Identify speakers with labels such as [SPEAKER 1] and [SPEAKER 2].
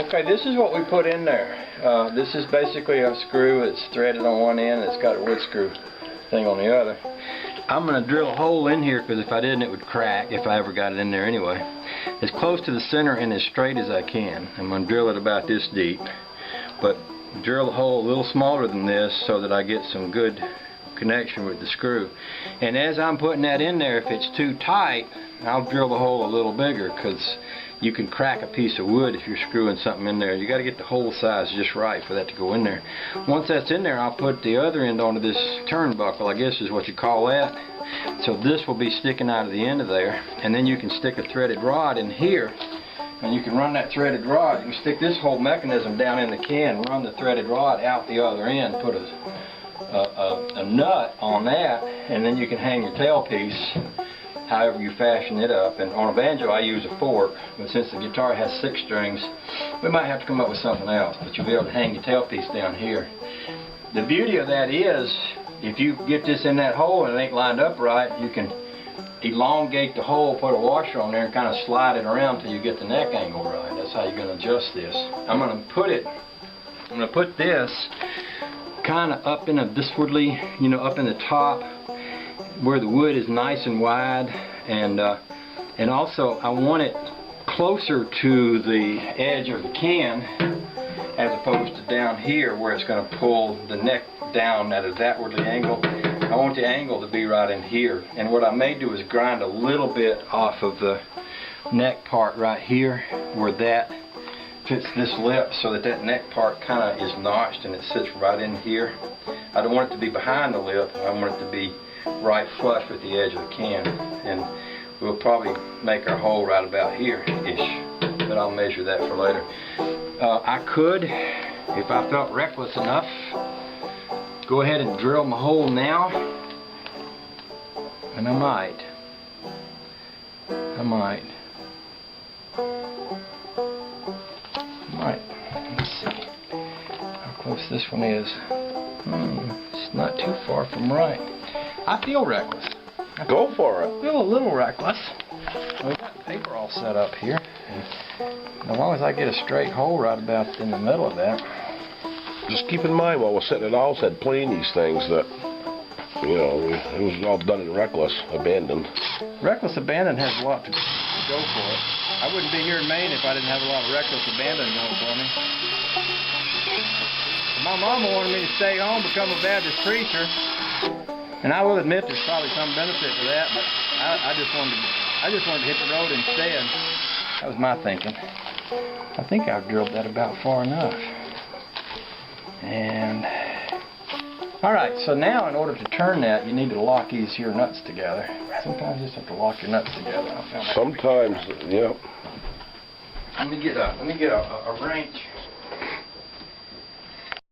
[SPEAKER 1] Okay, this is what we put in there. This is basically a screw. It's threaded on one end. It's got a wood screw thing on the other. I'm going to drill a hole in here because if I didn't it would crack if I ever got it in there anyway. As close to the center and as straight as I can. I'm going to drill it about this deep. But drill the hole a little smaller than this so that I get some good connection with the screw. And as I'm putting that in there, if it's too tight, I'll drill the hole a little bigger because you can crack a piece of wood if you're screwing something in there. You got to get the hole size just right for that to go in there. Once that's in there, I'll put the other end onto this turnbuckle, I guess is what you call that. So this will be sticking out of the end of there, and then you can stick a threaded rod in here, and you can run that threaded rod. You can stick this whole mechanism down in the can, run the threaded rod out the other end, put a nut on that, and then you can hang your tailpiece however you fashion it up. And on a banjo I use a fork, but since the guitar has 6 strings, we might have to come up with something else, but you'll be able to hang your tailpiece down here. The beauty of that is, if you get this in that hole and it ain't lined up right, you can elongate the hole, put a washer on there and kind of slide it around till you get the neck angle right. That's how you're going to adjust this. I'm going to put this kind of up in a diswardly, you know, up in the top where the wood is nice and wide, and also I want it closer to the edge of the can as opposed to down here where it's going to pull the neck down at a backwardly angle. I want the angle to be right in here, and what I may do is grind a little bit off of the neck part right here where that fits this lip, so that that neck part kind of is notched and it sits right in here. I don't want it to be behind the lip, I want it to be right flush with the edge of the can, and we'll probably make our hole right about here-ish, but I'll measure that for later. I could, if I felt reckless enough, go ahead and drill my hole now, and I might. Let's see how close this one is. It's not too far from right. I feel reckless.
[SPEAKER 2] Go for it.
[SPEAKER 1] I feel a little reckless. We got the paper all set up here, and as long as I get a straight hole right about in the middle of that.
[SPEAKER 2] Just keep in mind while we're sitting at house had playing these things that, you know, it was all done in reckless abandon.
[SPEAKER 1] Reckless abandon has a lot to go for it. I wouldn't be here in Maine if I didn't have a lot of reckless abandon going for me. My mama wanted me to stay home, become a Baptist preacher, and I will admit there's probably some benefit to that, but I just wanted to hit the road instead. That was my thinking. I think I've drilled that about far enough. And alright, so now in order to turn that, you need to lock these here nuts together. Sometimes you just have to lock your nuts together.
[SPEAKER 2] Sometimes, yeah.
[SPEAKER 1] Let me get a wrench.